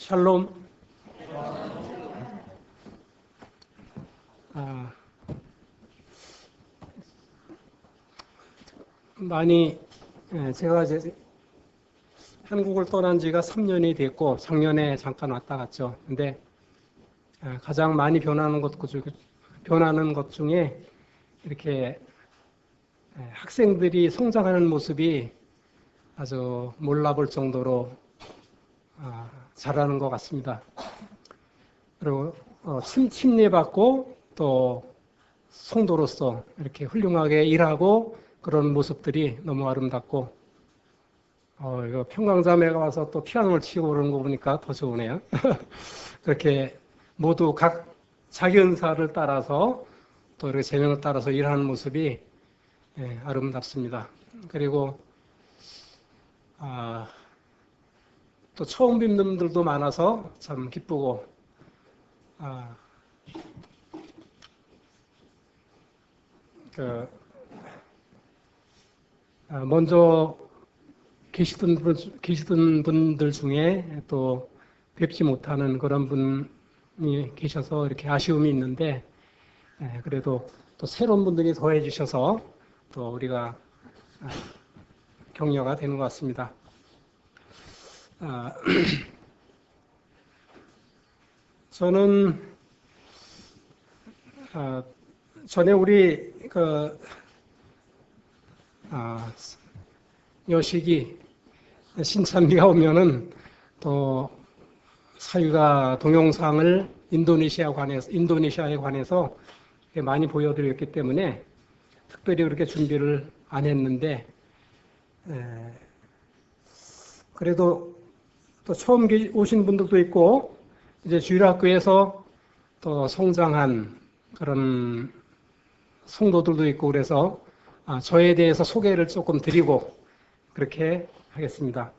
샬롬. 제가 이제 한국을 떠난 지가 3년이 됐고, 작년에 잠깐 왔다 갔죠. 근데 가장 많이 변하는 것 중에 이렇게 학생들이 성장하는 모습이 아주 몰라볼 정도로 잘하는 것 같습니다. 그리고 침례받고 또 성도로서 이렇게 훌륭하게 일하고 그런 모습들이 너무 아름답고, 이거 평강자매가 와서 또 피아노를 치고 그러는 거 보니까 더 좋으네요. 그렇게 모두 각 자기 은사를 따라서 또 이렇게 재명을 따라서 일하는 모습이 아름답습니다. 그리고 또 처음 뵙는 분들도 많아서 참 기쁘고, 먼저 계시던 분들 중에 또 뵙지 못하는 그런 분이 계셔서 이렇게 아쉬움이 있는데, 그래도 또 새로운 분들이 더해 주셔서 또 우리가 격려가 되는 것 같습니다. 저는 전에 우리 여식이 신찬비가 오면은 또 사유가 동영상을 인도네시아에 관해서 많이 보여드렸기 때문에 특별히 그렇게 준비를 안 했는데, 그래도 또 처음 오신 분들도 있고 이제 주일학교에서 또 성장한 그런 성도들도 있고, 그래서 저에 대해서 소개를 조금 드리고 그렇게 하겠습니다.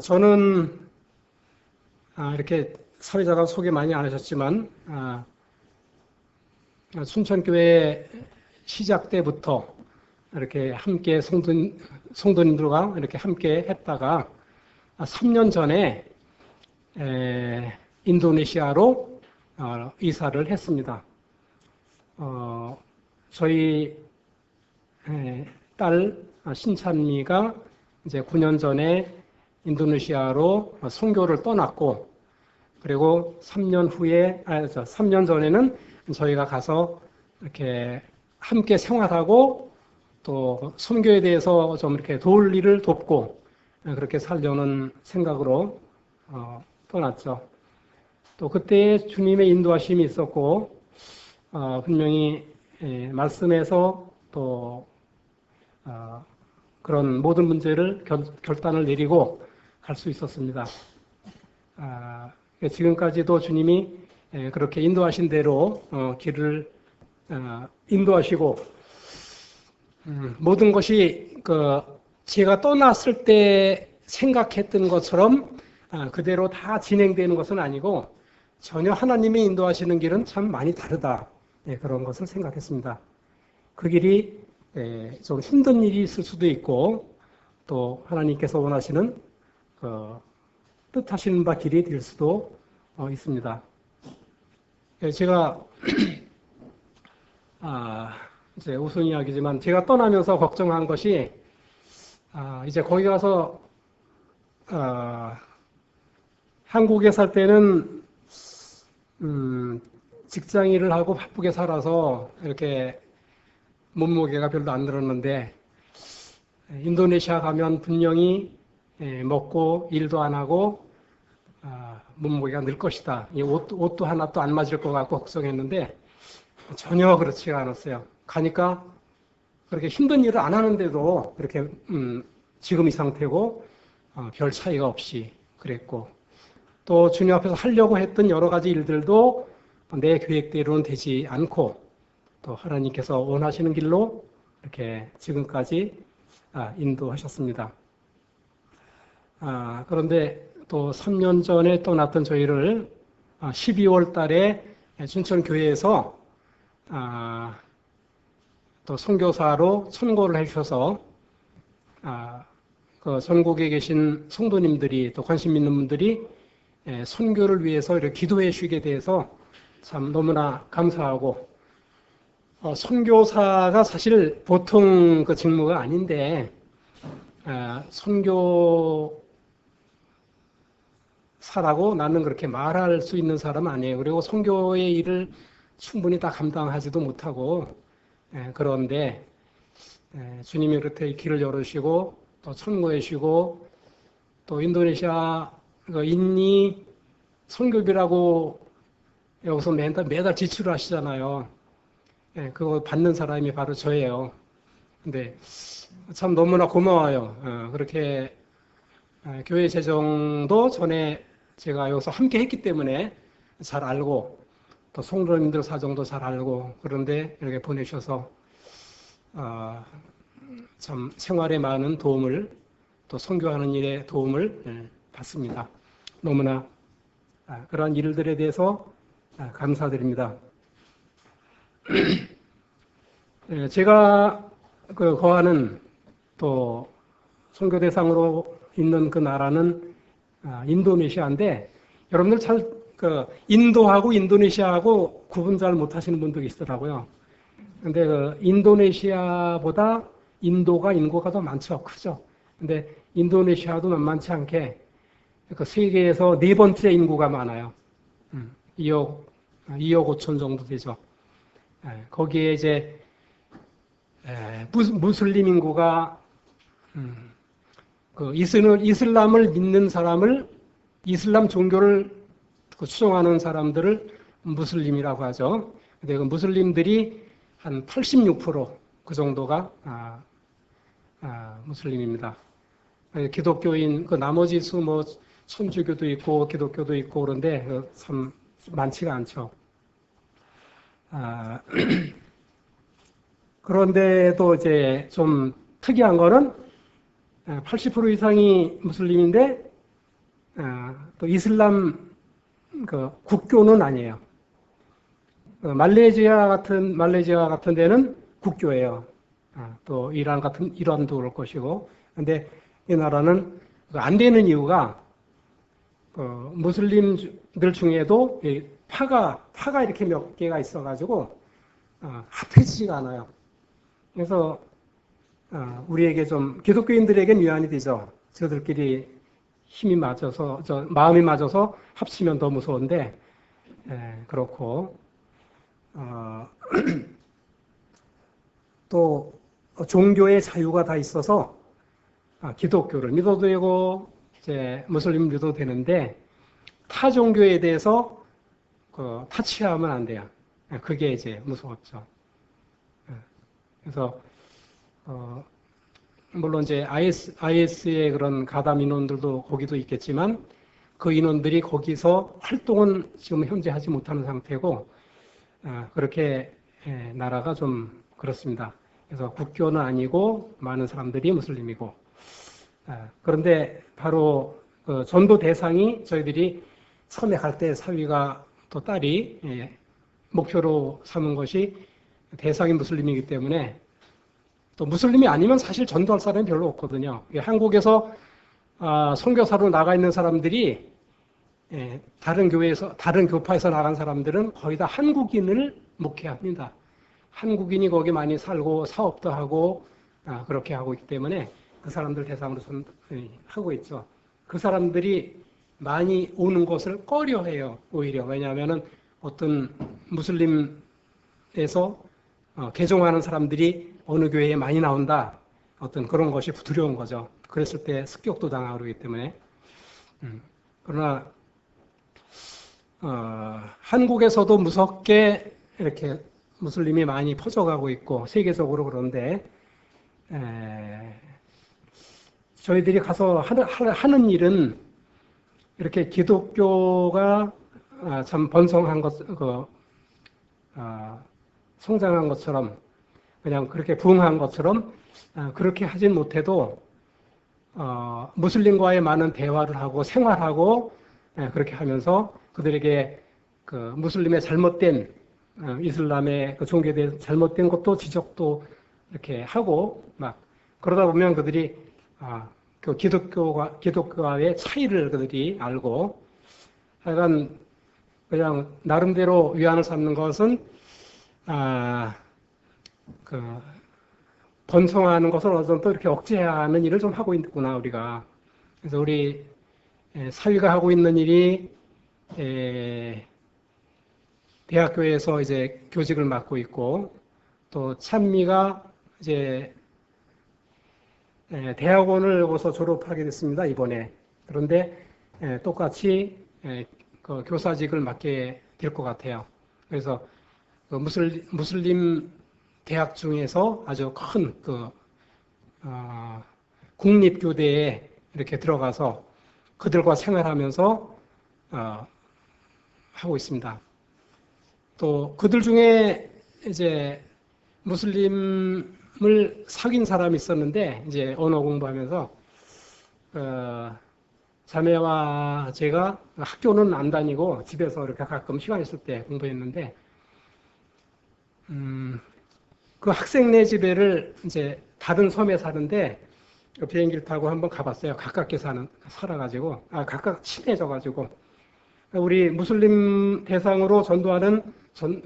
저는 이렇게 사회자가 소개 많이 안 하셨지만 순천교회 시작 때부터 이렇게 함께 성도님들과 이렇게 함께 했다가 3년 전에 인도네시아로 이사를 했습니다. 저희 딸 신찬미가 이제 9년 전에 인도네시아로 선교를 떠났고, 그리고 3년 전에는 저희가 가서 이렇게 함께 생활하고 또 선교에 대해서 좀 이렇게 도울 일을 돕고 그렇게 살려는 생각으로 떠났죠. 또 그때 주님의 인도하심이 있었고, 분명히 말씀에서 또 그런 모든 문제를 결단을 내리고 갈 수 있었습니다. 지금까지도 주님이 그렇게 인도하신 대로 길을 인도하시고, 모든 것이 제가 떠났을 때 생각했던 것처럼 그대로 다 진행되는 것은 아니고 전혀 하나님이 인도하시는 길은 참 많이 다르다, 그런 것을 생각했습니다. 그 길이 좀 힘든 일이 있을 수도 있고, 또 하나님께서 원하시는 뜻하시는 바 길이 될 수도 있습니다. 제가 이제 우스운 이야기지만 제가 떠나면서 걱정한 것이, 이제 거기 가서 한국에 살 때는 직장 일을 하고 바쁘게 살아서 이렇게 몸무게가 별로 안 늘었는데, 인도네시아 가면 분명히 먹고 일도 안 하고 몸무게가 늘 것이다. 옷도 하나도 안 맞을 것 같고 걱정했는데 전혀 그렇지가 않았어요. 가니까 그렇게 힘든 일을 안 하는데도 그렇게 지금 이 상태고 별 차이가 없이 그랬고, 또 주님 앞에서 하려고 했던 여러 가지 일들도 내 계획대로는 되지 않고 또 하나님께서 원하시는 길로 이렇게 지금까지 인도하셨습니다. 그런데 또 3년 전에 떠났던 저희를 12월 달에 춘천교회에서 또 선교사로 선고를 해주셔서 그 전국에 계신 성도님들이 또 관심 있는 분들이 선교를 위해서 이렇게 기도해 주시게 돼서 참 너무나 감사하고 선교사가 사실 보통 그 직무가 아닌데 선교사라고 나는 그렇게 말할 수 있는 사람은 아니에요. 그리고 선교의 일을 충분히 다 감당하지도 못하고 그런데 주님이 그렇게 길을 열어주시고 또 천고해 주시고 또 인도네시아 그 인니 선교비라고 여기서 매달 지출을 하시잖아요. 그거 받는 사람이 바로 저예요. 근데 참 너무나 고마워요. 그렇게 교회 재정도 전에 제가 여기서 함께 했기 때문에 잘 알고 또 성도님들 사정도 잘 알고 그런데 이렇게 보내셔서 참 생활에 많은 도움을 또 선교하는 일에 도움을 받습니다. 너무나 그러한 일들에 대해서 감사드립니다. 제가 거하는 또 선교 대상으로 있는 그 나라는 인도네시아인데 여러분들 잘 인도하고 인도네시아하고 구분 잘 못하시는 분도 있더라고요. 근데 인도네시아보다 인도가 인구가 더 많죠, 크죠. 근데 인도네시아도 만만치 않게 세계에서 네 번째 인구가 많아요. 2억 5천 정도 되죠. 거기에 이제 무슬림 인구가 이슬람을 믿는 사람을 이슬람 종교를 추종하는 사람들을 무슬림이라고 하죠. 근데 그 무슬림들이 한 86%그 정도가 무슬림입니다. 기독교인 나머지 수 천주교도 있고 기독교도 있고 그런데 참 많지가 않죠. 그런데도 이제 좀 특이한 거는 80% 이상이 무슬림인데 또 이슬람 국교는 아니에요. 말레이시아 같은 데는 국교예요. 또 이란도 그럴 것이고. 근데 이 나라는 안 되는 이유가 무슬림들 중에도 파가 이렇게 몇 개가 있어가지고 합해지지가 않아요. 그래서 우리에게 좀 기독교인들에겐 위안이 되죠. 저들끼리 마음이 맞아서 합치면 더 무서운데 그렇고 또 종교의 자유가 다 있어서 기독교를 믿어도 되고 이제 무슬림 믿어도 되는데 타 종교에 대해서 타치하면 안 돼요. 그게 이제 무서웠죠. 그래서 물론 이제 IS의 그런 가담 인원들도 거기도 있겠지만 그 인원들이 거기서 활동은 지금 현재 하지 못하는 상태고 그렇게 나라가 좀 그렇습니다. 그래서 국교는 아니고 많은 사람들이 무슬림이고 그런데 바로 전도 대상이 저희들이 섬에 갈 때 사위가 또 딸이 목표로 삼은 것이 대상이 무슬림이기 때문에 또 무슬림이 아니면 사실 전도할 사람이 별로 없거든요. 한국에서 선교사로 나가 있는 사람들이 다른 교파에서 나간 사람들은 거의 다 한국인을 목회합니다. 한국인이 거기 많이 살고 사업도 하고 그렇게 하고 있기 때문에 그 사람들 대상으로 하고 있죠. 그 사람들이 많이 오는 것을 꺼려해요. 오히려 왜냐하면 어떤 무슬림에서 개종하는 사람들이 어느 교회에 많이 나온다. 어떤 그런 것이 두려운 거죠. 그랬을 때 습격도 당하고 그러기 때문에. 그러나 한국에서도 무섭게 이렇게 무슬림이 많이 퍼져가고 있고 세계적으로 그런데 저희들이 가서 하는 일은 이렇게 기독교가 참 번성한 성장한 것처럼 그냥 그렇게 부흥한 것처럼 그렇게 하진 못해도 무슬림과의 많은 대화를 하고 생활하고 그렇게 하면서 그들에게 그 무슬림의 잘못된 이슬람의 그 종교에 대해서 잘못된 것도 지적도 이렇게 하고 막 그러다 보면 그들이 그 기독교와의 차이를 그들이 알고, 하여간 그냥 나름대로 위안을 삼는 것은, 그 번성하는 것을 어느 정도 이렇게 억제하는 일을 좀 하고 있구나, 우리가. 그래서 우리 사위가 하고 있는 일이 대학교에서 이제 교직을 맡고 있고, 또 찬미가 이제 대학원을 여기서 졸업하게 됐습니다, 이번에. 그런데 똑같이 그 교사직을 맡게 될 것 같아요. 그래서 그 무슬림 대학 중에서 아주 큰 국립교대에 이렇게 들어가서 그들과 생활하면서 하고 있습니다. 또 그들 중에 이제 무슬림을 사귄 사람이 있었는데, 이제 언어 공부하면서 자매와 제가 학교는 안 다니고 집에서 이렇게 가끔 시간 있을 때 공부했는데, 그 학생네 집에를 이제 다른 섬에 사는데 비행기를 타고 한번 가봤어요. 가깝게 살아가지고, 각각 친해져가지고. 우리 무슬림 대상으로 전도하는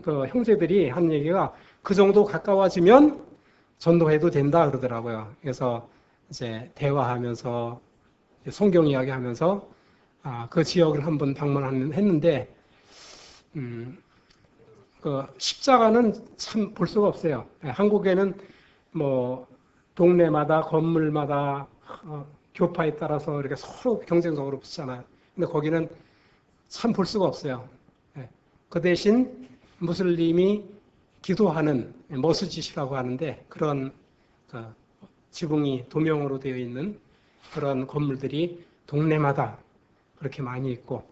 그 형제들이 한 얘기가 그 정도 가까워지면 전도해도 된다 그러더라고요. 그래서 이제 대화하면서 성경 이야기하면서 그 지역을 한번 방문했는데, 그 십자가는 참 볼 수가 없어요. 한국에는 뭐 동네마다 건물마다 교파에 따라서 이렇게 서로 경쟁적으로 붙잖아요. 근데 거기는 참 볼 수가 없어요. 그 대신 무슬림이 기도하는 머스짓이라고 하는데, 그런 지붕이 도명으로 되어 있는 그런 건물들이 동네마다 그렇게 많이 있고,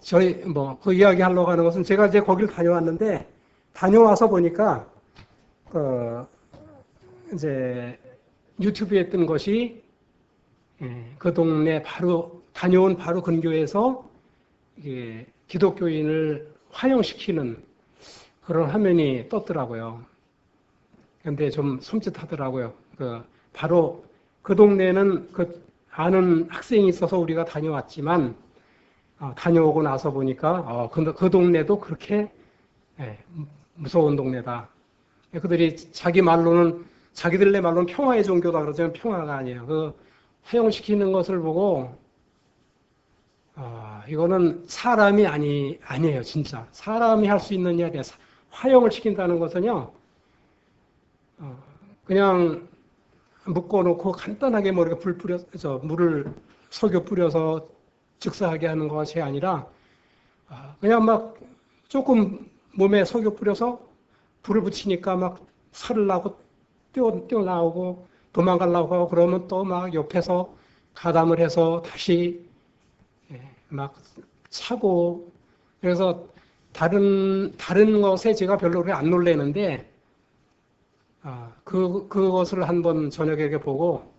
저희 그 이야기 하려고 하는 것은, 제가 이제 거기를 다녀왔는데, 다녀와서 보니까 이제 유튜브에 뜬 것이 그 동네 다녀온 바로 근교에서 기독교인을 화형시키는 그런 화면이 떴더라고요. 근데 좀 섬찟하더라고요. 바로 그 동네는 아는 학생이 있어서 우리가 다녀왔지만, 다녀오고 나서 보니까 그 동네도 그렇게 무서운 동네다. 그들이 자기들네 말로는 평화의 종교다 그러지만 평화가 아니에요. 화형시키는 것을 보고 이거는 사람이 아니에요, 진짜. 사람이 할 수 있는 일이야. 화형을 시킨다는 것은요, 그냥 묶어놓고 간단하게 뭐 이렇게 물을 석유 뿌려서 즉사하게 하는 것이 아니라, 그냥 막 조금 몸에 석유 뿌려서 불을 붙이니까 막 살을 나고 뛰어나오고 도망가려고 하고, 그러면 또 막 옆에서 가담을 해서 다시 막 차고. 그래서 다른 것에 제가 별로 안 놀래는데, 그것을 한번 저녁에 이렇게 보고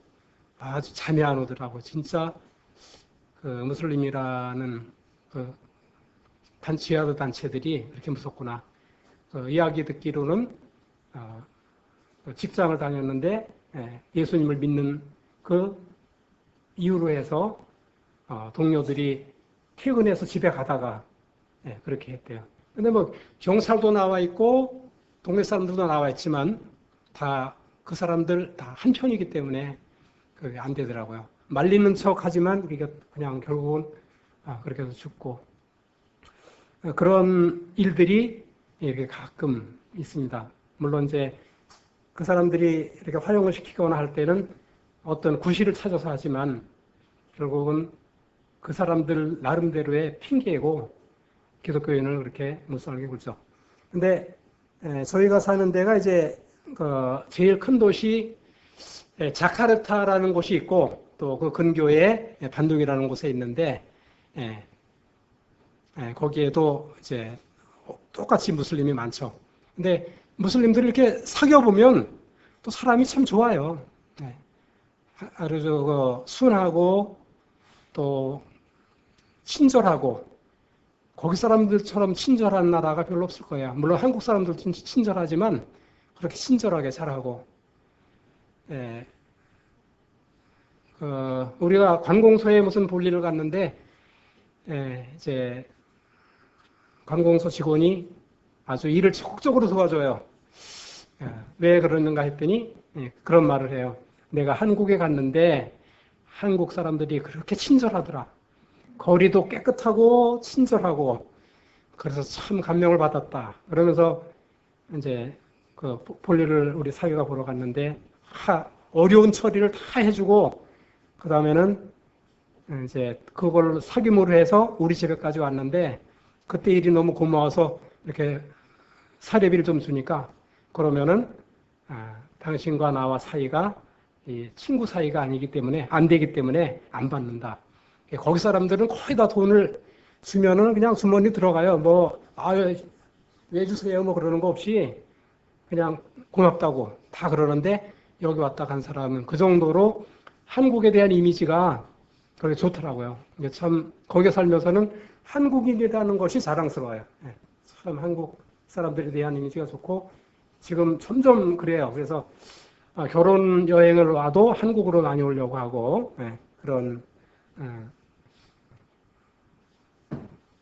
아주 잠이 안 오더라고. 진짜 무슬림이라는 지하드 단체들이 이렇게 무섭구나. 이야기 듣기로는 직장을 다녔는데 예수님을 믿는 그 이유로 해서 동료들이 퇴근해서 집에 가다가 그렇게 했대요. 근데 뭐 경찰도 나와 있고 동네 사람들도 나와 있지만 다 그 사람들 다 한편이기 때문에 그게 안 되더라고요. 말리는 척 하지만 우리가 그냥 결국은 그렇게 해서 죽고, 그런 일들이 이렇게 가끔 있습니다. 물론 이제 그 사람들이 이렇게 활용을 시키거나 할 때는 어떤 구실을 찾아서 하지만 결국은 그 사람들 나름대로의 핑계고 기독교인을 그렇게 못 살게 굴죠. 근데 저희가 사는 데가 이제 제일 큰 도시 자카르타라는 곳이 있고, 또 그 근교에 반둥이라는 곳에 있는데, 거기에도 이제 똑같이 무슬림이 많죠. 근데 무슬림들을 이렇게 사귀어 보면 또 사람이 참 좋아요. 아주 순하고 또 친절하고, 거기 사람들처럼 친절한 나라가 별로 없을 거예요. 물론 한국 사람들도 친절하지만 그렇게 친절하게 잘하고, 우리가 관공서에 무슨 볼일을 갔는데, 이제, 관공서 직원이 아주 일을 적극적으로 도와줘요. 왜 그러는가 했더니, 그런 말을 해요. 내가 한국에 갔는데, 한국 사람들이 그렇게 친절하더라. 거리도 깨끗하고, 친절하고, 그래서 참 감명을 받았다. 그러면서, 이제, 그 볼일을 우리 사위가 보러 갔는데, 어려운 처리를 다 해주고, 그 다음에는 이제 그걸 사규모로 해서 우리 집에까지 왔는데, 그때 일이 너무 고마워서 이렇게 사례비를 좀 주니까, 그러면은, 당신과 나와 사이가 친구 사이가 아니기 때문에, 안 되기 때문에 안 받는다. 거기 사람들은 거의 다 돈을 주면은 그냥 주머니 들어가요. 뭐, 왜 주세요? 뭐 그러는 거 없이 그냥 고맙다고 다 그러는데, 여기 왔다 간 사람은 그 정도로 한국에 대한 이미지가 그렇게 좋더라고요. 참, 거기에 살면서는 한국인이라는 것이 자랑스러워요. 참 한국 사람들에 대한 이미지가 좋고, 지금 점점 그래요. 그래서 결혼 여행을 와도 한국으로 많이 오려고 하고, 그런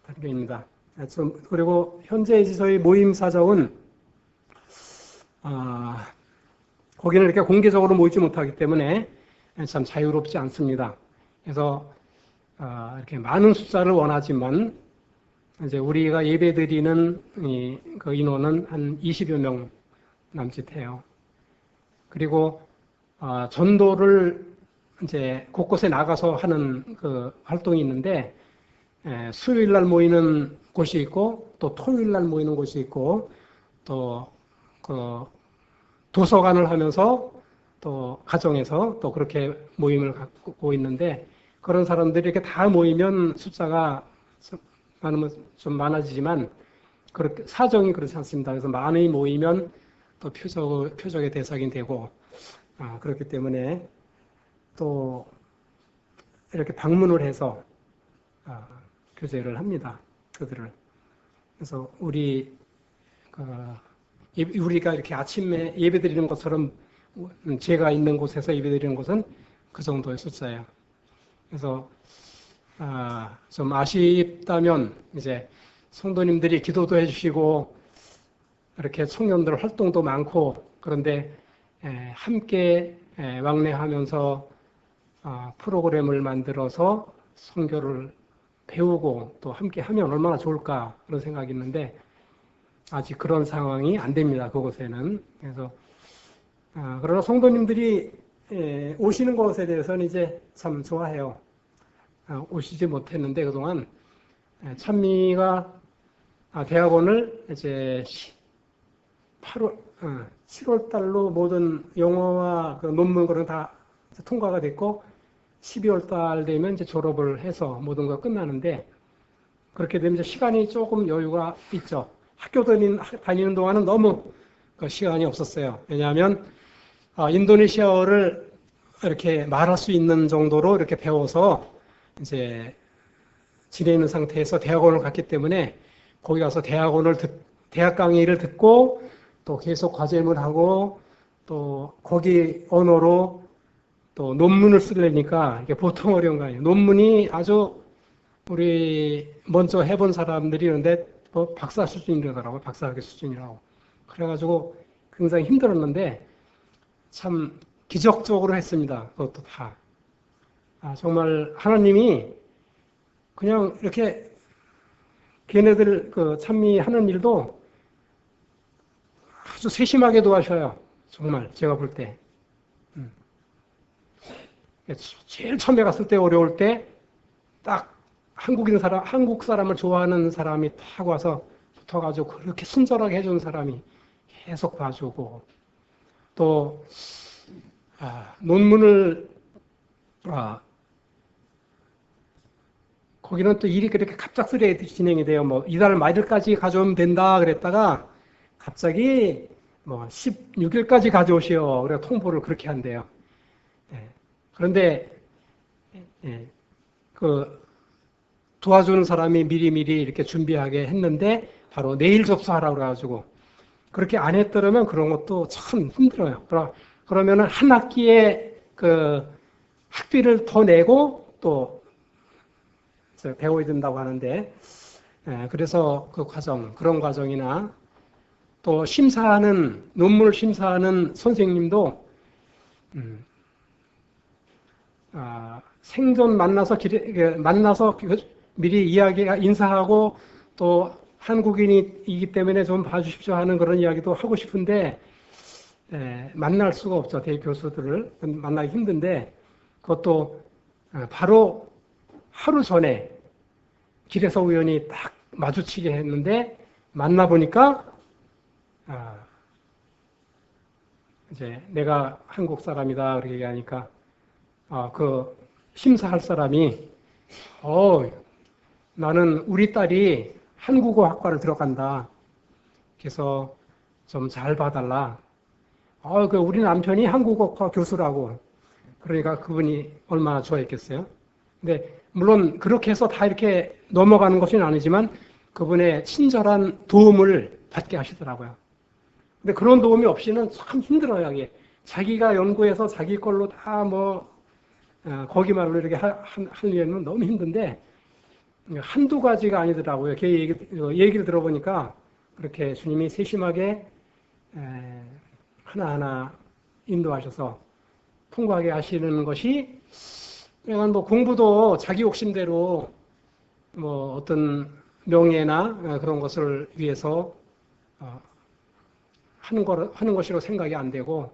단계입니다. 그리고 현재 저희 모임 사정은, 거기는 이렇게 공개적으로 모이지 못하기 때문에 참 자유롭지 않습니다. 그래서 이렇게 많은 숫자를 원하지만 이제 우리가 예배드리는 그 인원은 한 20여 명 남짓해요. 그리고 전도를 이제 곳곳에 나가서 하는 그 활동이 있는데, 수요일 날 모이는 곳이 있고, 또 토요일 날 모이는 곳이 있고, 또 그 도서관을 하면서 또 가정에서 또 그렇게 모임을 갖고 있는데, 그런 사람들이 이렇게 다 모이면 숫자가 많으면 좀 많아지지만, 그렇게 사정이 그렇지 않습니다. 그래서 많이 모이면 또 표적의 대상이 되고, 그렇기 때문에 또 이렇게 방문을 해서 교제를 합니다. 그들을. 그래서 우리가 이렇게 아침에 예배드리는 것처럼 제가 있는 곳에서 예배드리는 곳은 그 정도의 숫자예요. 그래서 좀 아쉽다면 이제 성도님들이 기도도 해주시고 이렇게 청년들 활동도 많고, 그런데 함께 왕래하면서 프로그램을 만들어서 선교를 배우고 또 함께 하면 얼마나 좋을까 그런 생각이 있는데, 아직 그런 상황이 안 됩니다. 그곳에는. 그래서 그러나 성도님들이 오시는 것에 대해서는 이제 참 좋아해요. 오시지 못했는데 그동안 찬미가 대학원을 이제 7월 달로 모든 영어와 그 논문 그런 다 통과가 됐고, 12월 달 되면 이제 졸업을 해서 모든 거 끝나는데, 그렇게 되면 이제 시간이 조금 여유가 있죠. 학교 다니는 동안은 너무 시간이 없었어요. 왜냐하면 인도네시아어를 이렇게 말할 수 있는 정도로 이렇게 배워서 이제 지내는 상태에서 대학원을 갔기 때문에, 거기 가서 대학 강의를 듣고 또 계속 과제를 하고 또 거기 언어로 또 논문을 쓰려니까 이게 보통 어려운 거 아니에요. 논문이 아주 우리 먼저 해본 사람들이 있는데 뭐 박사 수준이라더라고요. 박사학위 수준이라고. 그래가지고 굉장히 힘들었는데 참 기적적으로 했습니다. 그것도 다. 정말 하나님이 그냥 이렇게 걔네들 찬미하는 일도 아주 세심하게 도와셔요. 정말 제가 볼 때. 제일 처음에 갔을 때 어려울 때 딱 한국 사람을 좋아하는 사람이 탁 와서 붙어가지고 그렇게 친절하게 해준 사람이 계속 봐주고, 또 논문을 거기는 또 일이 그렇게 갑작스레 진행이 돼요. 뭐 이달 말일까지 가져오면 된다 그랬다가 갑자기 뭐 16일까지 가져오시오. 그래 통보를 그렇게 한대요. 그런데 도와주는 사람이 미리미리 이렇게 준비하게 했는데 바로 내일 접수하라고 그래가지고 그렇게 안 했더라면 그런 것도 참 힘들어요. 그러면은 한 학기에 학비를 더 내고 또 배워야 된다고 하는데, 그래서 그 과정, 그런 과정이나 또 논문을 심사하는 선생님도 생전 만나서 미리 인사하고 또 한국인이기 때문에 좀 봐주십시오 하는 그런 이야기도 하고 싶은데, 만날 수가 없죠. 대교수들을 만나기 힘든데, 그것도 바로 하루 전에 길에서 우연히 딱 마주치게 했는데, 만나보니까 이제 내가 한국 사람이다 그렇게 얘기하니까 그 심사할 사람이 나는 우리 딸이 한국어 학과를 들어간다. 그래서 좀 잘 봐달라. 우리 남편이 한국어과 교수라고. 그러니까 그분이 얼마나 좋아했겠어요. 근데 물론 그렇게 해서 다 이렇게 넘어가는 것은 아니지만 그분의 친절한 도움을 받게 하시더라고요. 근데 그런 도움이 없이는 참 힘들어요. 이게 자기가 연구해서 자기 걸로 다 거기 말로 이렇게 하려면 너무 힘든데, 한두 가지가 아니더라고요. 그 얘기를 들어보니까 그렇게 주님이 세심하게 하나하나 인도하셔서 통과하게 하시는 것이, 그냥 공부도 자기 욕심대로 어떤 명예나 그런 것을 위해서 하는 것이라고 생각이 안 되고,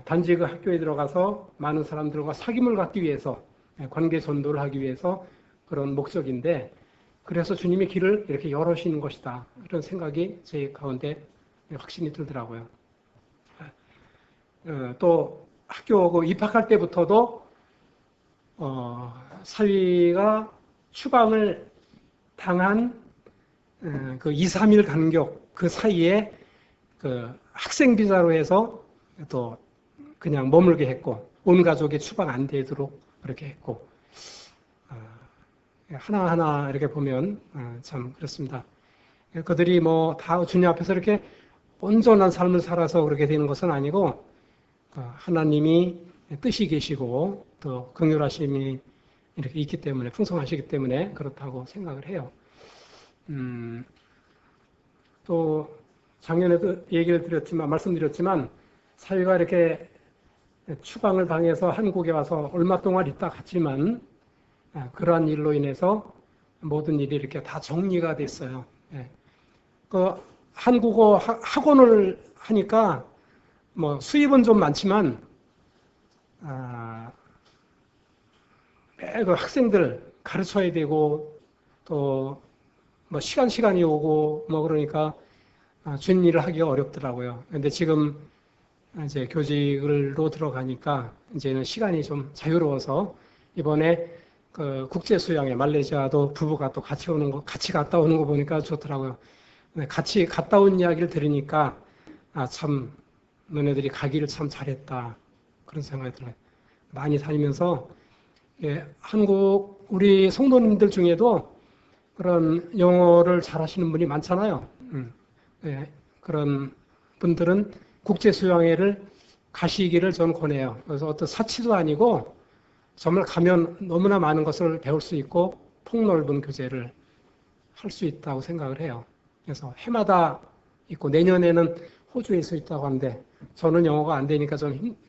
단지 그 학교에 들어가서 많은 사람들과 사귐을 갖기 위해서, 관계 전도를 하기 위해서 그런 목적인데, 그래서 주님의 길을 이렇게 열어주시는 것이다. 그런 생각이 제 가운데 확신이 들더라고요. 또 학교 입학할 때부터도 사위가 추방을 당한 그 2, 3일 간격 그 사이에 그 학생 비자로 해서 또 그냥 머물게 했고, 온 가족이 추방 안 되도록 그렇게 했고, 하나하나 이렇게 보면 참 그렇습니다. 그들이 다 주님 앞에서 이렇게 온전한 삶을 살아서 그렇게 되는 것은 아니고, 하나님이 뜻이 계시고 또 긍휼하심이 이렇게 있기 때문에, 풍성하시기 때문에 그렇다고 생각을 해요. 또 작년에도 말씀드렸지만 사위가 이렇게 추방을 당해서 한국에 와서 얼마 동안 있다 갔지만, 그러한 일로 인해서 모든 일이 이렇게 다 정리가 됐어요. 그 한국어 학원을 하니까 수입은 좀 많지만 매그 학생들 가르쳐야 되고 또 시간이 오고 그러니까 주님 일을 하기가 어렵더라고요. 근데 지금 이제 교직으로 들어가니까 이제는 시간이 좀 자유로워서 이번에 그 국제 수양회 말레이시아도 부부가 또 같이 갔다 오는 거 보니까 좋더라고요. 같이 갔다 온 이야기를 들으니까 참 너네들이 가기를 참 잘했다 그런 생각이 들어요. 많이 다니면서 한국 우리 성도님들 중에도 그런 영어를 잘하시는 분이 많잖아요. 그런 분들은 국제 수양회를 가시기를 저는 권해요. 그래서 어떤 사치도 아니고 정말 가면 너무나 많은 것을 배울 수 있고 폭넓은 교제를 할 수 있다고 생각을 해요. 그래서 해마다 있고 내년에는 호주에 있어 있다고 하는데, 저는 영어가 안 되니까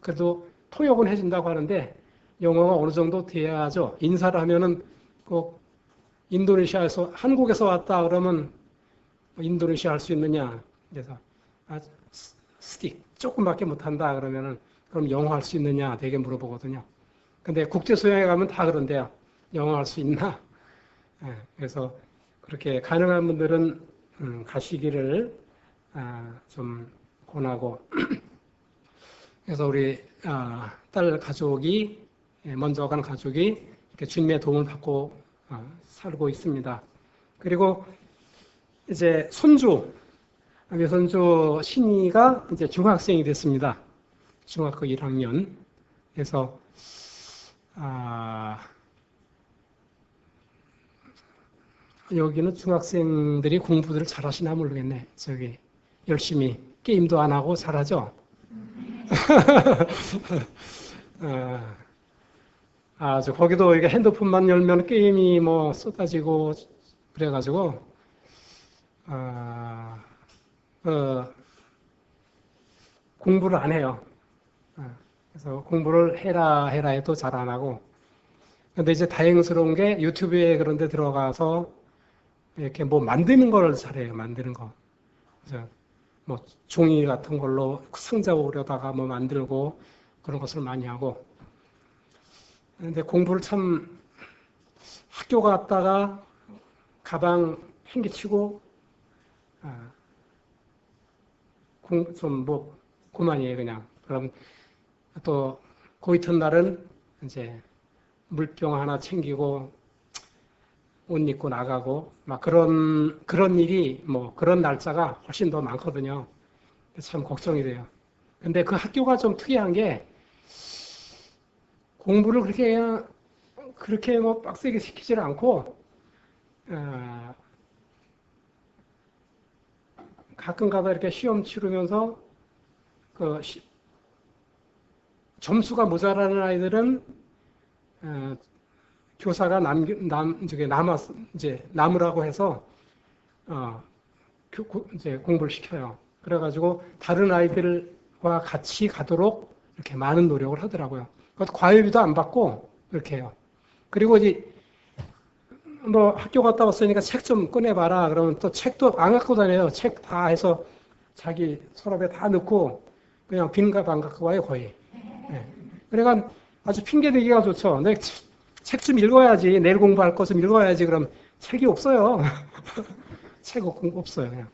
그래도 통역은 해준다고 하는데 영어가 어느 정도 돼야죠. 인사를 하면은 꼭 인도네시아에서 한국에서 왔다 그러면 인도네시아 할 수 있느냐, 그래서 스틱 조금밖에 못한다 그러면은 그럼 영어 할 수 있느냐 되게 물어보거든요. 근데 국제 수양회 가면 다 그런데요. 영어 할 수 있나? 그래서 그렇게 가능한 분들은 가시기를 좀 권하고, 그래서 우리 딸 가족이 먼저 간 가족이 이렇게 주님의 도움을 받고 살고 있습니다. 그리고 이제 외손주 신이가 이제 중학생이 됐습니다. 중학교 1학년. 그래서 여기는 중학생들이 공부들을 잘하시나 모르겠네. 열심히 게임도 안 하고 잘하죠. 거기도 이게 핸드폰만 열면 게임이 뭐 쏟아지고 그래가지고, 아, 어, 공부를 안 해요. 그래서 공부를 해라 해도 잘 안 하고. 근데 이제 다행스러운 게 유튜브에 그런 데 들어가서 이렇게 뭐 만드는 걸 잘해요. 만드는 거. 그래서 뭐 종이 같은 걸로 상자 오려다가 뭐 만들고 그런 것을 많이 하고. 근데 공부를 참 학교 갔다가 가방 행기치고 좀 뭐 그만이에요 그냥. 그럼 또 그 이튿날은 이제 물병 하나 챙기고 옷 입고 나가고 막 그런 일이 뭐 그런 날짜가 훨씬 더 많거든요. 참 걱정이 돼요. 근데 그 학교가 좀 특이한 게 공부를 그렇게 뭐 빡세게 시키질 않고 어, 가끔 가다 이렇게 시험 치르면서 그 점수가 모자라는 아이들은 교사가 이제 남으라고 해서 이제 공부를 시켜요. 그래가지고 다른 아이들과 같이 가도록 이렇게 많은 노력을 하더라고요. 그것도 과외비도 안 받고 이렇게 해요. 그리고 이제 뭐 학교 갔다 왔으니까 책 좀 꺼내봐라. 그러면 또 책도 안 갖고 다녀요. 책 다 해서 자기 서랍에 다 넣고 그냥 빈 가방 갖고 와요 거의. 네. 그러니까 아주 핑계대기가 좋죠. 내 책 좀 읽어야지. 내일 공부할 거 좀 읽어야지. 그럼 책이 없어요. 책 없어요. 그냥.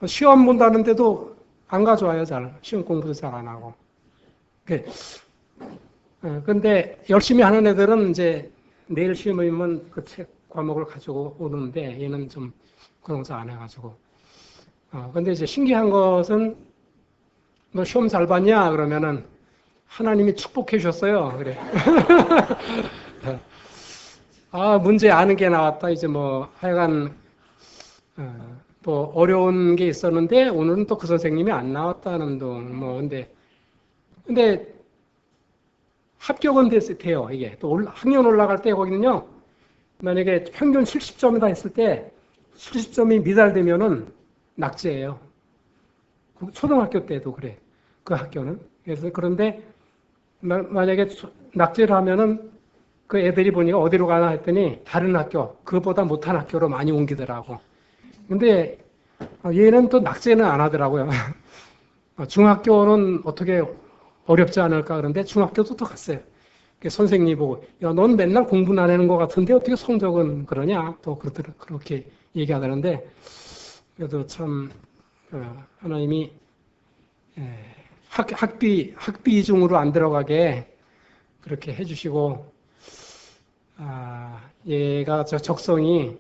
시험 본다는데도 안 가져와요. 잘. 시험 공부도 잘 안 하고. 근데 열심히 하는 애들은 이제 내일 시험이면 그 책 과목을 가지고 오는데 얘는 좀 그런 거 안 해가지고. 근데 이제 신기한 것은 너 시험 잘 봤냐? 그러면은 하나님이 축복해 주셨어요. 그래. 문제 아는 게 나왔다. 이제 뭐 하여간 또 어려운 게 있었는데 오늘은 또 그 선생님이 안 나왔다는 둥. 뭐 근데 합격은 돼요. 이게 또 학년 올라갈 때 거기는요. 만약에 평균 70점이다 했을 때 70점이 미달되면은 낙제예요. 초등학교 때도 그래. 그 학교는. 그래서 그런데 만약에 낙제를 하면은 그 애들이 보니까 어디로 가나 했더니 다른 학교, 그보다 못한 학교로 많이 옮기더라고. 근데 얘는 또 낙제는 안 하더라고요. 중학교는 어떻게 어렵지 않을까 그런데 중학교도 또 갔어요. 선생님이 보고, 야, 넌 맨날 공부는 안 하는 것 같은데 어떻게 성적은 그러냐? 또 그렇게 얘기하더는데, 그래도 참, 하나님이 학비 이중으로 안 들어가게 그렇게 해주시고, 얘가 적성이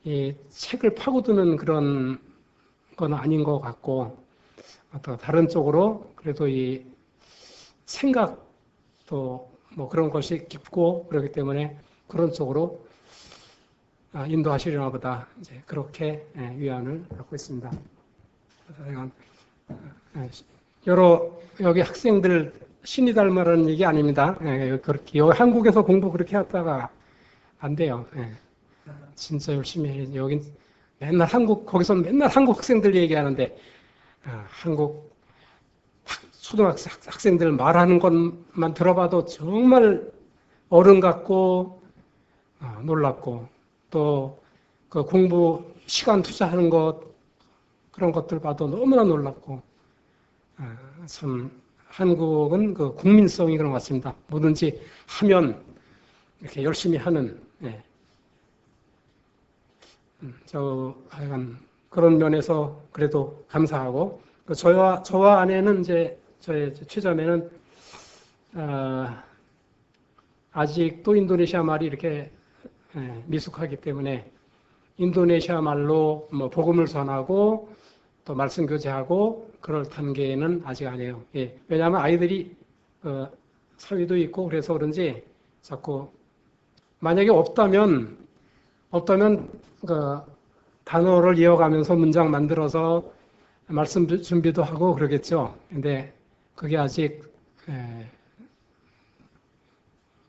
이 책을 파고드는 그런 건 아닌 것 같고, 또 다른 쪽으로 그래도 이 생각도 뭐 그런 것이 깊고 그렇기 때문에 그런 쪽으로 인도하시려나 보다. 이제 그렇게 위안을 갖고 있습니다. 그래서 여기 학생들 신이 닮으라는 얘기 아닙니다. 그렇게 한국에서 공부 그렇게 하다가 안 돼요. 진짜 열심히 해. 여긴 거기서 맨날 한국 학생들 얘기하는데 한국 초등학생 학생들 말하는 것만 들어봐도 정말 어른 같고 놀랍고 또 그 공부 시간 투자하는 것 그런 것들 봐도 너무나 놀랍고 참 한국은 그 국민성이 그런 것 같습니다. 뭐든지 하면 이렇게 열심히 하는 하여간 그런 면에서 그래도 감사하고 저와 아내는 이제 저의 최자매는 아직도 인도네시아 말이 이렇게 미숙하기 때문에 인도네시아 말로 뭐 복음을 전하고 또 말씀 교제하고 그럴 단계는 아직 아니에요. 왜냐하면 아이들이 사위도 있고 그래서 그런지 자꾸 만약에 없다면 그 단어를 이어가면서 문장 만들어서 말씀 준비도 하고 그러겠죠. 근데 그게 아직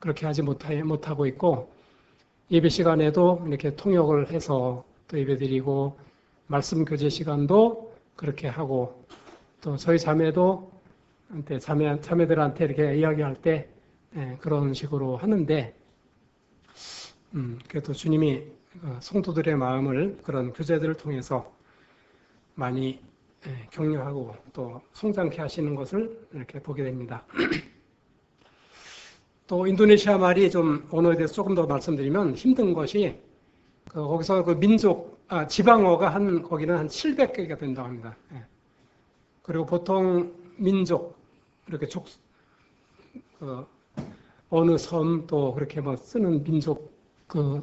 그렇게 하지 못하고 있고, 예배 시간에도 이렇게 통역을 해서 또 예배 드리고, 말씀 교제 시간도 그렇게 하고, 또 저희 자매도 자매들한테 이렇게 이야기할 때 그런 식으로 하는데, 그래도 주님이 성도들의 마음을 그런 교제들을 통해서 많이 격려하고 또 성장케 하시는 것을 이렇게 보게 됩니다. 또 인도네시아 말이 좀 언어에 대해서 조금 더 말씀드리면 힘든 것이 거기서 그 지방어가 거기는 한 700개가 된다고 합니다. 그리고 보통 민족 이렇게 어느 섬 또 그렇게 뭐 쓰는 민족 그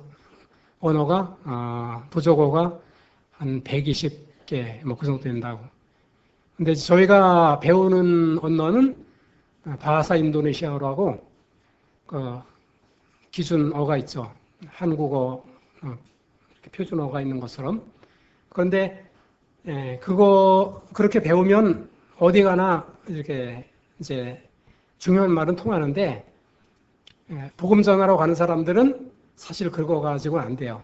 언어가 부족어가 한 120개 뭐 그 정도 된다고. 근데 저희가 배우는 언어는 바하사 인도네시아어라고 그 기준어가 있죠. 한국어 표준어가 있는 것처럼. 그런데 그렇게 배우면 어디 가나 이렇게 이제 중요한 말은 통하는데 복음 전하러 가는 사람들은 사실 그거 가지고는 안 돼요.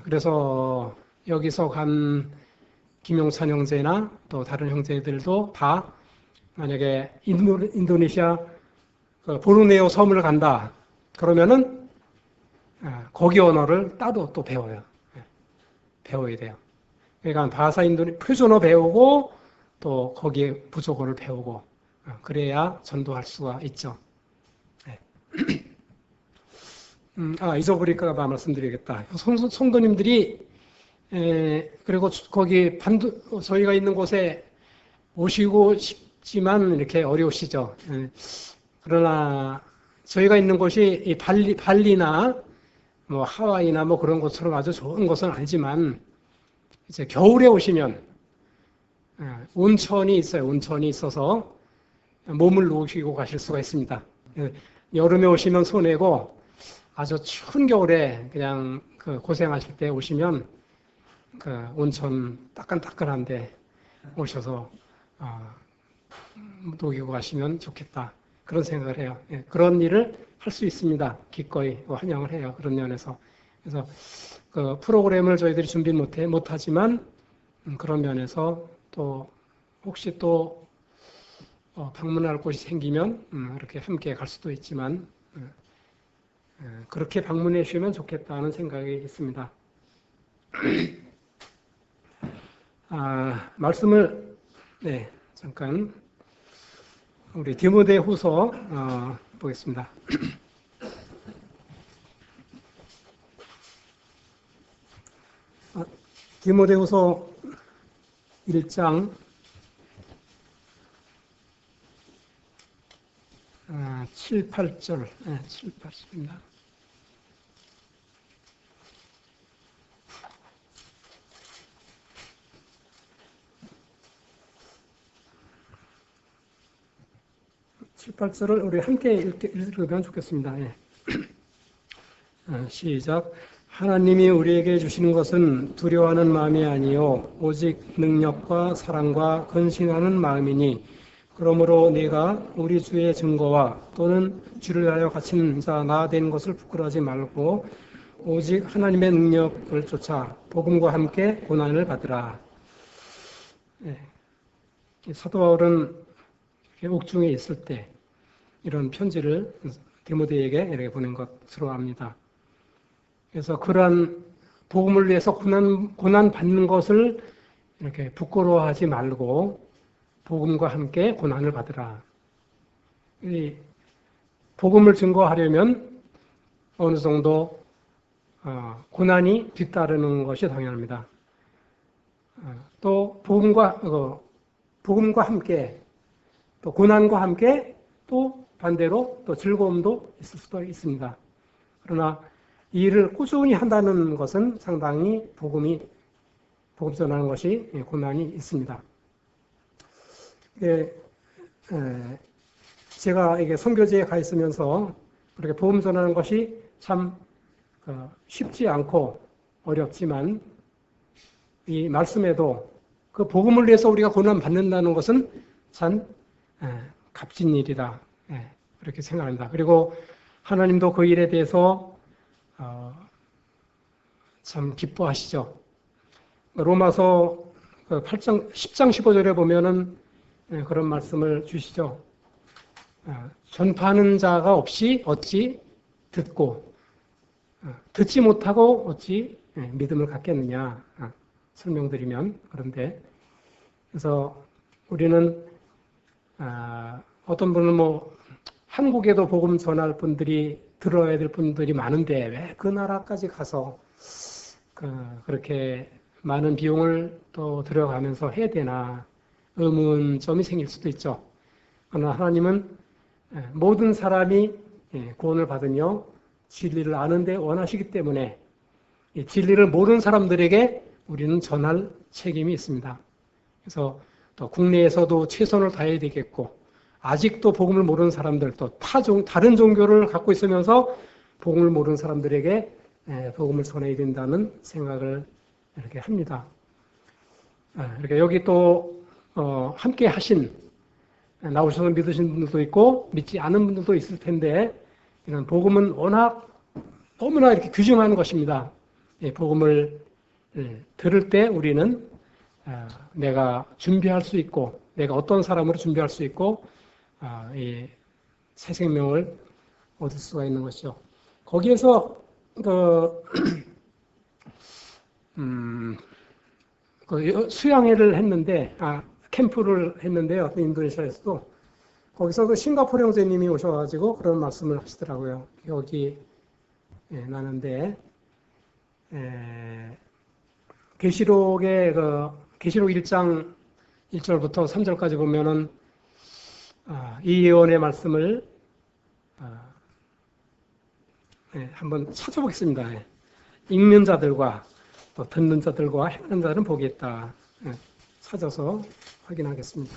그래서 여기서 간 김용찬 형제나 또 다른 형제들도 다 만약에 인도네시아 보르네오 섬을 간다 그러면은 거기 언어를 따로 또 배워요. 배워야 돼요. 그러니까 바하사 표준어 배우고 또 거기에 부족어를 배우고 그래야 전도할 수가 있죠. 잊어버릴까 봐 말씀드리겠다. 성도님들이 그리고 거기 저희가 있는 곳에 오시고 싶지만 이렇게 어려우시죠. 그러나 저희가 있는 곳이 이 발리나 뭐 하와이나 뭐 그런 곳처럼 아주 좋은 곳은 아니지만 이제 겨울에 오시면 온천이 있어요. 온천이 있어서 몸을 녹이고 가실 수가 있습니다. 여름에 오시면 손해고 아주 추운 겨울에 그냥 고생하실 때 오시면 온천 따끈따끈한데 오셔서 녹이고 가시면 좋겠다. 그런 생각을 해요. 그런 일을 할 수 있습니다. 기꺼이 환영을 해요. 그런 면에서. 그래서 그 프로그램을 저희들이 준비 못하지만 그런 면에서 또 혹시 또 방문할 곳이 생기면 이렇게 함께 갈 수도 있지만 그렇게 방문해 주시면 좋겠다는 생각이 있습니다. 말씀을 잠깐 우리 디모데후서 보겠습니다. 디모데후서 1장 7, 8절 7, 8절입니다. 칠, 8절을 우리 함께 읽으면 좋겠습니다. 시작. 하나님이 우리에게 주시는 것은 두려워하는 마음이 아니요 오직 능력과 사랑과 근신하는 마음이니 그러므로 네가 우리 주의 증거와 또는 주를 위하여 갇힌 자 나 된 것을 부끄러워하지 말고 오직 하나님의 능력을 쫓아 복음과 함께 고난을 받으라. 사도 바울은 옥중에 있을 때 이런 편지를 디모데에게 이렇게 보낸 것으로 압니다. 그래서 그러한 복음을 위해서 고난 받는 것을 이렇게 부끄러워하지 말고 복음과 함께 고난을 받으라. 이 복음을 증거하려면 어느 정도 고난이 뒤따르는 것이 당연합니다. 또 복음과 함께 또 고난과 함께 또 반대로 또 즐거움도 있을 수도 있습니다. 그러나 이 일을 꾸준히 한다는 것은 상당히 복음 전하는 것이 고난이 있습니다. 제가 이게 선교지에 가 있으면서 그렇게 복음 전하는 것이 참 쉽지 않고 어렵지만 이 말씀에도 그 복음을 위해서 우리가 고난 받는다는 것은 참 값진 일이다. 그렇게 생각합니다. 그리고 하나님도 그 일에 대해서 참 기뻐하시죠. 로마서 8장, 10장 15절에 보면은 그런 말씀을 주시죠. 전파하는 자가 없이 어찌 듣고, 듣지 못하고 어찌 믿음을 갖겠느냐 설명드리면. 그런데 그래서 우리는 어떤 분은 뭐 한국에도 복음 전할 분들이 들어야 될 분들이 많은데 왜 그 나라까지 가서 그렇게 많은 비용을 또 들여가면서 해야 되나 의문점이 생길 수도 있죠. 그러나 하나님은 모든 사람이 구원을 받으며 진리를 아는데 원하시기 때문에 진리를 모르는 사람들에게 우리는 전할 책임이 있습니다. 그래서 또 국내에서도 최선을 다해야 되겠고, 아직도 복음을 모르는 사람들, 또 다른 종교를 갖고 있으면서 복음을 모르는 사람들에게 복음을 전해야 된다는 생각을 이렇게 합니다. 이렇게 여기 또 함께 나오셔서 믿으신 분들도 있고 믿지 않은 분들도 있을 텐데, 이런 복음은 워낙 너무나 이렇게 귀중한 것입니다. 복음을 들을 때 우리는 내가 준비할 수 있고, 내가 어떤 사람으로 준비할 수 있고, 이 새 생명을 얻을 수가 있는 것이죠. 거기에서 수양회를 했는데, 캠프를 했는데요. 인도네시아에서도. 거기서 그 싱가포르 형제님이 오셔가지고 그런 말씀을 하시더라고요. 여기 나는데, 계시록의 계시록 1장 1절부터 3절까지 보면은 이 예언의 말씀을 한번 찾아보겠습니다. 읽는 자들과 또 듣는 자들과 행하는 자는 복이 있다. 찾아서 확인하겠습니다.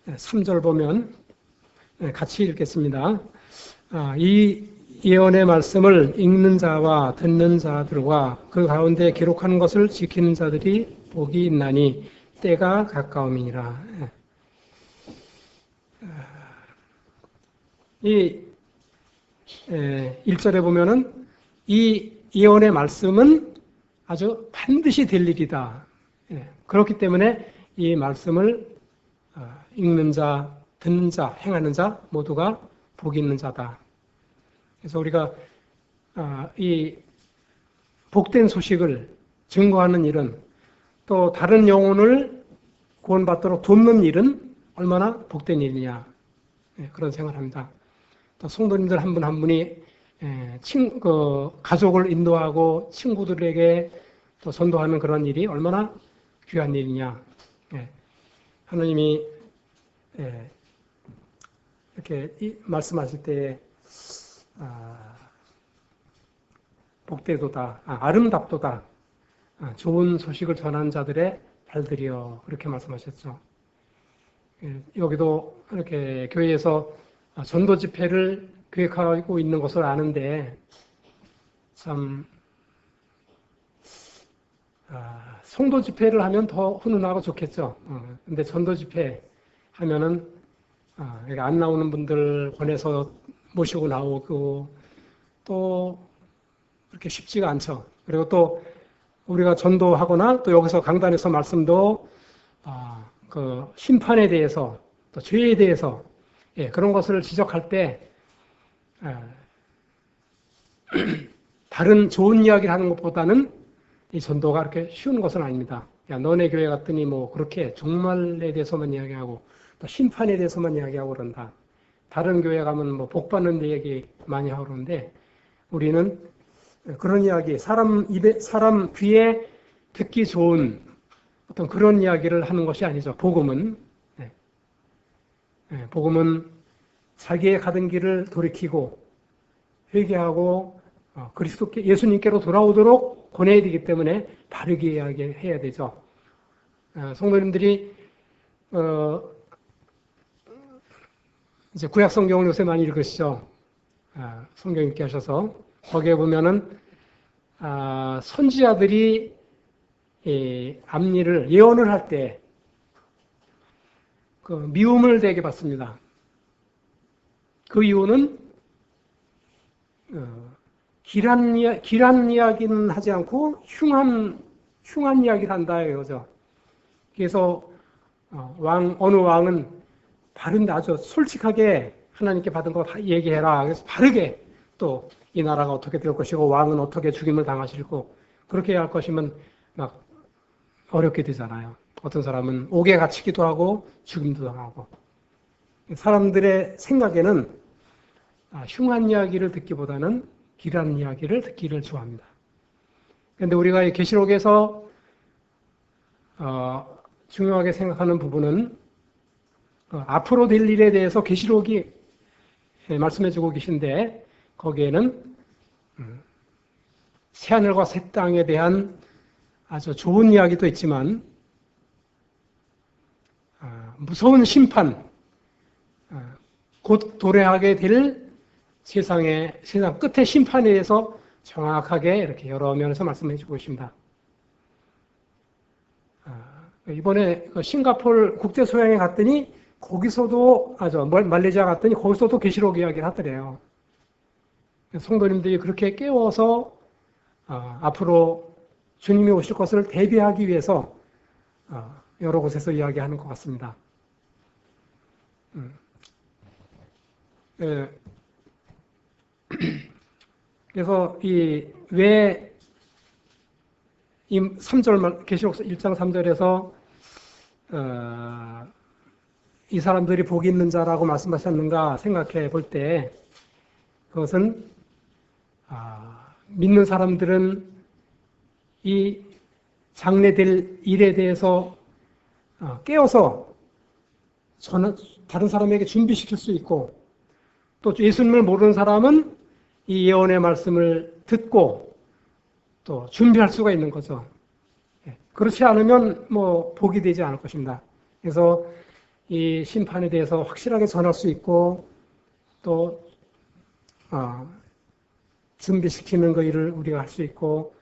3절 보면 같이 읽겠습니다. 이 예언의 말씀을 읽는 자와 듣는 자들과 그 가운데 기록하는 것을 지키는 자들이 복이 있나니 때가 가까움이니라. 이 1절에 보면은 이 예언의 말씀은 아주 반드시 될 일이다. 그렇기 때문에 이 말씀을 읽는 자, 듣는 자, 행하는 자 모두가 복이 있는 자다. 그래서 우리가 이 복된 소식을 증거하는 일은, 또 다른 영혼을 구원받도록 돕는 일은 얼마나 복된 일이냐, 그런 생각을 합니다. 또 성도님들 한 분 한 분이 가족을 인도하고 친구들에게 또 전도하는 그런 일이 얼마나 귀한 일이냐. 하나님이 이렇게 말씀하실 때 복되도다, 아름답도다, 좋은 소식을 전하는 자들의 발들이여, 그렇게 말씀하셨죠. 여기도 이렇게 교회에서 전도 집회를 계획하고 있는 것을 아는데, 참 성도 집회를 하면 더 훈훈하고 좋겠죠. 근데 전도 집회 하면은 여기 안 나오는 분들 권해서 모시고 나오고 또 그렇게 쉽지가 않죠. 그리고 또 우리가 전도하거나 또 여기서 강단에서 말씀도 그 심판에 대해서 또 죄에 대해서 그런 것을 지적할 때 다른 좋은 이야기를 하는 것보다는 이 전도가 그렇게 쉬운 것은 아닙니다. 야, 너네 교회 갔더니 뭐 그렇게 종말에 대해서만 이야기하고 또 심판에 대해서만 이야기하고 그런다. 다른 교회 가면 뭐 복 받는 얘기 많이 하고 그러는데, 우리는 그런 이야기, 사람 귀에 듣기 좋은 어떤 그런 이야기를 하는 것이 아니죠. 복음은 자기의 가던 길을 돌이키고 회개하고 그리스도께, 예수님께로 돌아오도록 권해야 되기 때문에 바르게 이야기해야 되죠. 성도님들이 이제 구약 성경을 요새 많이 읽으시죠. 성경 읽게 하셔서 거기에 보면은 선지자들이 앞일을 예언을 할 때 그 미움을 되게 받습니다. 그 이유는 길한 이야기는 하지 않고 흉한 이야기를 한다 이거죠. 그래서 어느 왕은 바른데 아주 솔직하게 하나님께 받은 거 얘기해라. 그래서 바르게 또 이 나라가 어떻게 될 것이고 왕은 어떻게 죽임을 당하시고 그렇게 할 것이면 막 어렵게 되잖아요. 어떤 사람은 옥에 갇히기도 하고 죽임도 당하고. 사람들의 생각에는 흉한 이야기를 듣기보다는 길한 이야기를 듣기를 좋아합니다. 그런데 우리가 이 계시록에서 중요하게 생각하는 부분은 앞으로 될 일에 대해서 계시록이 말씀해주고 계신데 거기에는 새하늘과 새 땅에 대한 아주 좋은 이야기도 있지만 무서운 심판, 곧 도래하게 될 세상 끝의 심판에 대해서 정확하게 이렇게 여러 면에서 말씀해 주고 있습니다. 이번에 싱가포르 국제소양에 갔더니 거기서도 말레이시아 갔더니 거기서도 계시록 이야기를 하더래요. 성도님들이 그렇게 깨워서 앞으로 주님이 오실 것을 대비하기 위해서 여러 곳에서 이야기하는 것 같습니다. 그래서 왜 3절 계시록 1장 3절에서 이 사람들이 복이 있는 자라고 말씀하셨는가 생각해 볼 때 그것은 믿는 사람들은 이 장래될 일에 대해서 깨어서 다른 사람에게 준비시킬 수 있고 또 예수님을 모르는 사람은 이 예언의 말씀을 듣고 또 준비할 수가 있는 거죠. 그렇지 않으면 복이 되지 않을 것입니다. 그래서 이 심판에 대해서 확실하게 전할 수 있고 또 준비시키는 그 일을 우리가 할 수 있고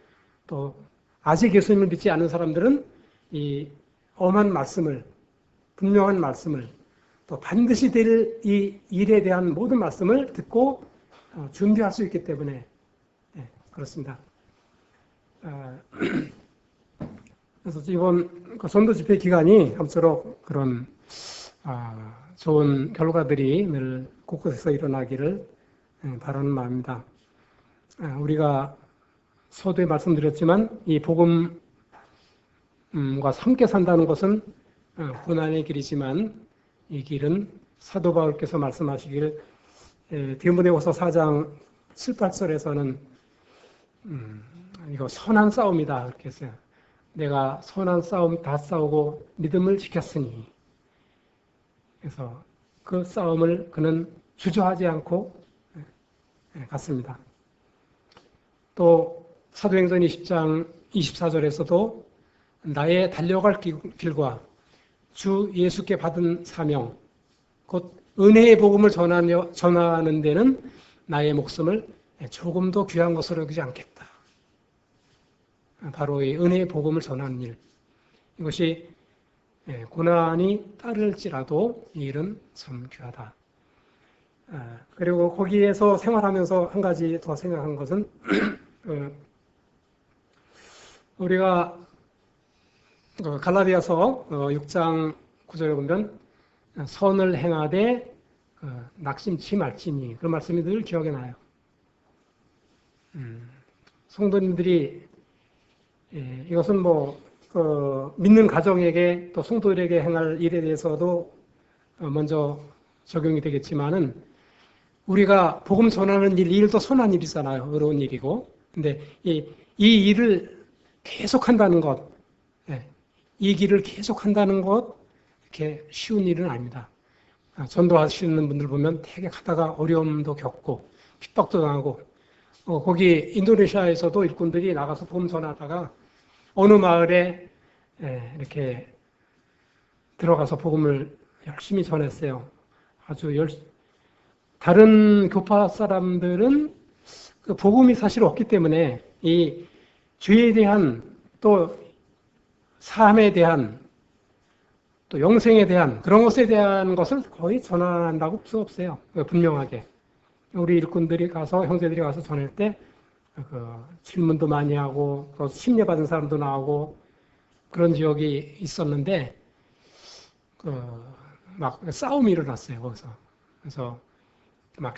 또 아직 예수님을 믿지 않는 사람들은 이 엄한 말씀을 분명한 말씀을 또 반드시 될 이 일에 대한 모든 말씀을 듣고 준비할 수 있기 때문에 그렇습니다. 그래서 이번 전도 집회 기간이 아무쪼록 그런 좋은 결과들이 늘 곳곳에서 일어나기를 바라는 마음입니다. 우리가 서두에 말씀드렸지만 이 복음과 함께 산다는 것은 고난의 길이지만 이 길은 사도 바울께서 말씀하시길 디모데후서 4장 7, 8절에서는 이거 선한 싸움이다 그렇게 했어요. 내가 선한 싸움 다 싸우고 믿음을 지켰으니 그래서 그 싸움을 그는 주저하지 않고 갔습니다. 또 사도행전 20장 24절에서도 나의 달려갈 길과 주 예수께 받은 사명 곧 은혜의 복음을 전하는 데는 나의 목숨을 조금도 귀한 것으로 여기지 않겠다. 바로 이 은혜의 복음을 전하는 일 이것이 고난이 따를지라도 이 일은 참 귀하다. 그리고 거기에서 생활하면서 한 가지 더 생각한 것은 우리가 갈라디아서 6장 9절에 보면 선을 행하되 낙심치 말지니 그 말씀이 늘 기억에 나요. 성도님들이 이것은 믿는 가정에게 또 성도들에게 행할 일에 대해서도 먼저 적용이 되겠지만은 우리가 복음 전하는 일, 이 일도 선한 일이잖아요. 어려운 일이고. 근데 이 일을 계속한다는 것, 이 길을 계속한다는 것, 이렇게 쉬운 일은 아닙니다. 전도하시는 분들 보면 되게 가다가 어려움도 겪고 핍박도 당하고 거기 인도네시아에서도 일꾼들이 나가서 복음 전하다가 어느 마을에 이렇게 들어가서 복음을 열심히 전했어요. 다른 교파 사람들은 그 복음이 사실 없기 때문에 이 죄에 대한 또 삶에 대한 또 영생에 대한 그런 것에 대한 것을 거의 전한다고 볼 수 없어요. 분명하게. 우리 일꾼들이 가서 형제들이 가서 전할 때 질문도 많이 하고 또 심려받은 사람도 나오고 그런 지역이 있었는데 막 싸움이 일어났어요 거기서. 그래서 막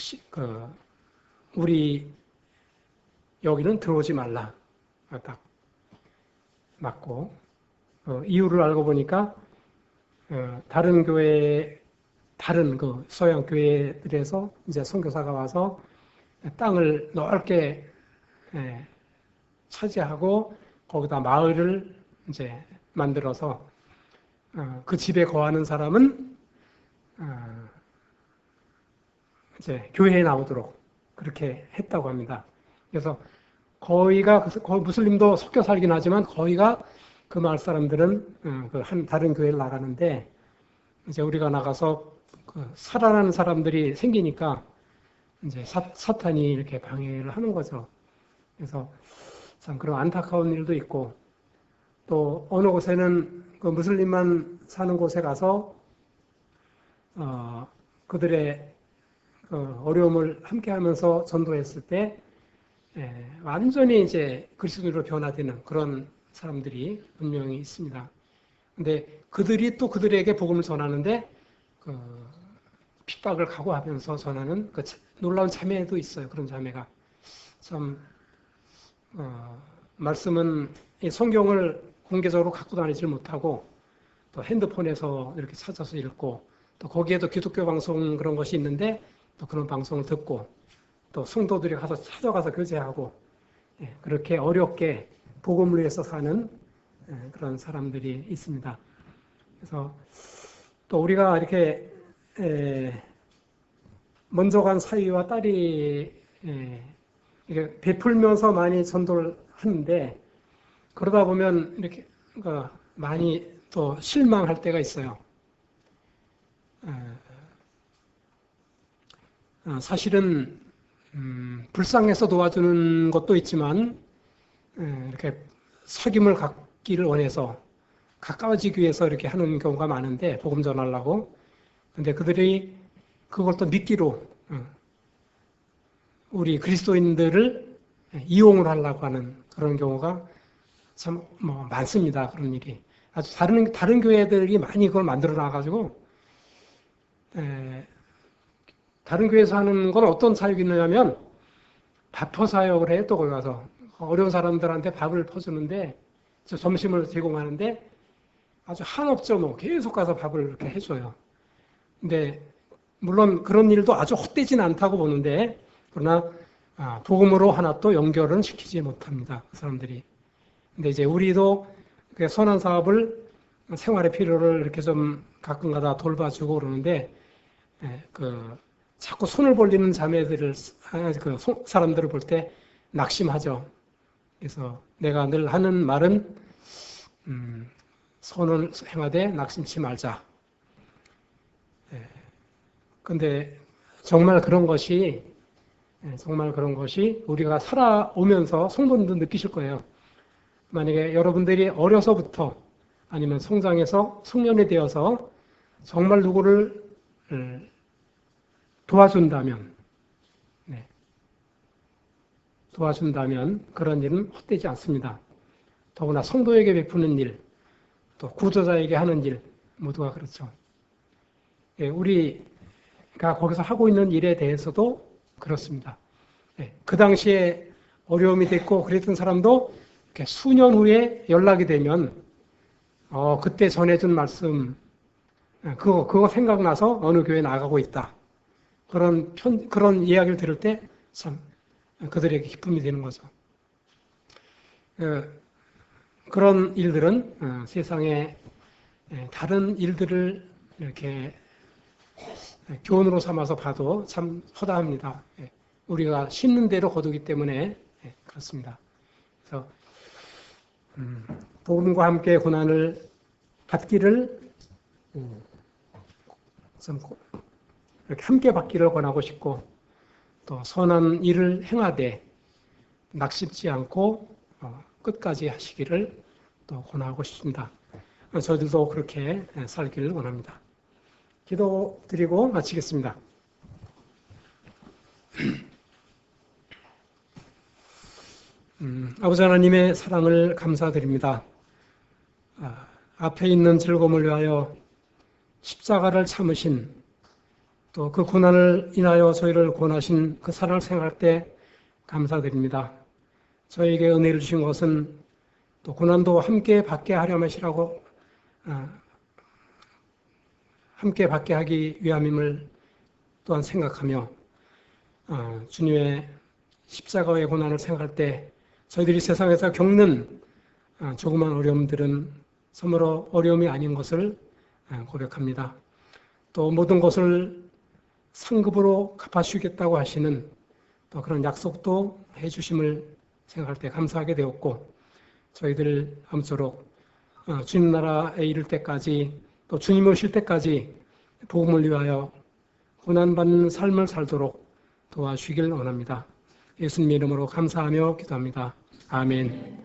우리 여기는 들어오지 말라 딱 맞고 이유를 알고 보니까 다른 교회 다른 서양 교회들에서 이제 선교사가 와서 땅을 넓게 차지하고 거기다 마을을 이제 만들어서 그 집에 거하는 사람은 이제 교회에 나오도록 그렇게 했다고 합니다. 그래서 거의가 무슬림도 섞여 살긴 하지만 거의가 그 마을 사람들은 다른 교회를 나가는데 이제 우리가 나가서 살아나는 사람들이 생기니까 이제 사탄이 이렇게 방해를 하는 거죠. 그래서 참 그런 안타까운 일도 있고 또 어느 곳에는 그 무슬림만 사는 곳에 가서 그들의 어려움을 함께하면서 전도했을 때 완전히 이제 그리스도인으로 변화되는 그런 사람들이 분명히 있습니다. 근데 그들이 또 그들에게 복음을 전하는데 핍박을 각오하면서 전하는 그 놀라운 자매도 있어요. 그런 자매가 참 말씀은 이 성경을 공개적으로 갖고 다니지 못하고 또 핸드폰에서 이렇게 찾아서 읽고 또 거기에도 기독교 방송 그런 것이 있는데 또 그런 방송을 듣고 또 성도들이 가서 찾아가서 교제하고 그렇게 어렵게 복음을 위해서 사는 그런 사람들이 있습니다. 그래서 또 우리가 이렇게 먼저 간 사위와 딸이 이렇게 베풀면서 많이 전도를 하는데 그러다 보면 이렇게 많이 또 실망할 때가 있어요. 사실은 불쌍해서 도와주는 것도 있지만 이렇게 사귐을 갖기를 원해서 가까워지기 위해서 이렇게 하는 경우가 많은데 복음 전하려고. 근데 그들이 그걸 또 미끼로 우리 그리스도인들을 이용을 하려고 하는 그런 경우가 참 많습니다. 그런 일이. 아주 다른 교회들이 많이 그걸 만들어 놔가지고 다른 교회에서 하는 건 어떤 사역이 있느냐면 밥터 사역을 해요. 또 거기 가서 어려운 사람들한테 밥을 퍼주는데 점심을 제공하는데 아주 한없죠. 계속 가서 밥을 이렇게 해줘요. 근데 물론 그런 일도 아주 헛되진 않다고 보는데 그러나 복음으로 하나 또 연결은 시키지 못합니다. 그 사람들이. 근데 이제 우리도 선한 사업을 생활의 필요를 이렇게 좀 가끔가다 돌봐주고 그러는데 자꾸 손을 벌리는 자매들을 사람들을 볼 때 낙심하죠. 그래서 내가 늘 하는 말은 선을 행하되 낙심치 말자. 근데 정말 그런 것이 우리가 살아오면서 성도님도 느끼실 거예요. 만약에 여러분들이 어려서부터 아니면 성장해서 성년이 되어서 정말 누구를 도와준다면 그런 일은 헛되지 않습니다. 더구나 성도에게 베푸는 일, 또 구조자에게 하는 일 모두가 그렇죠. 우리가 거기서 하고 있는 일에 대해서도 그렇습니다. 그 당시에 어려움이 됐고 그랬던 사람도 수년 후에 연락이 되면 그때 전해준 말씀 그거 생각나서 어느 교회에 나가고 있다. 그런 이야기를 들을 때 참 그들에게 기쁨이 되는 거죠. 그런 일들은 세상에 다른 일들을 이렇게 교훈으로 삼아서 봐도 참 허다합니다. 우리가 심는 대로 거두기 때문에 그렇습니다. 그래서 복음과 함께 고난을 받기를 좀 이렇게 함께 받기를 권하고 싶고 또 선한 일을 행하되 낙심치 않고 끝까지 하시기를 또 권하고 싶습니다. 저희들도 그렇게 살기를 원합니다. 기도드리고 마치겠습니다. 아버지 하나님의 사랑을 감사드립니다. 앞에 있는 즐거움을 위하여 십자가를 참으신, 또 그 고난을 인하여 저희를 구원하신 그 사랑을 생각할 때 감사드립니다. 저에게 은혜를 주신 것은 또 고난도 함께 받게 하려 하시라고 함께 받게 하기 위함임을 또한 생각하며 주님의 십자가의 고난을 생각할 때 저희들이 세상에서 겪는 조그만 어려움들은 참으로 어려움이 아닌 것을 고백합니다. 또 모든 것을 상급으로 갚아주시겠다고 하시는 또 그런 약속도 해주심을 생각할 때 감사하게 되었고, 저희들 아무쪼록 주님 나라에 이를 때까지 또 주님 오실 때까지 복음을 위하여 고난받는 삶을 살도록 도와주시길 원합니다. 예수님의 이름으로 감사하며 기도합니다. 아멘.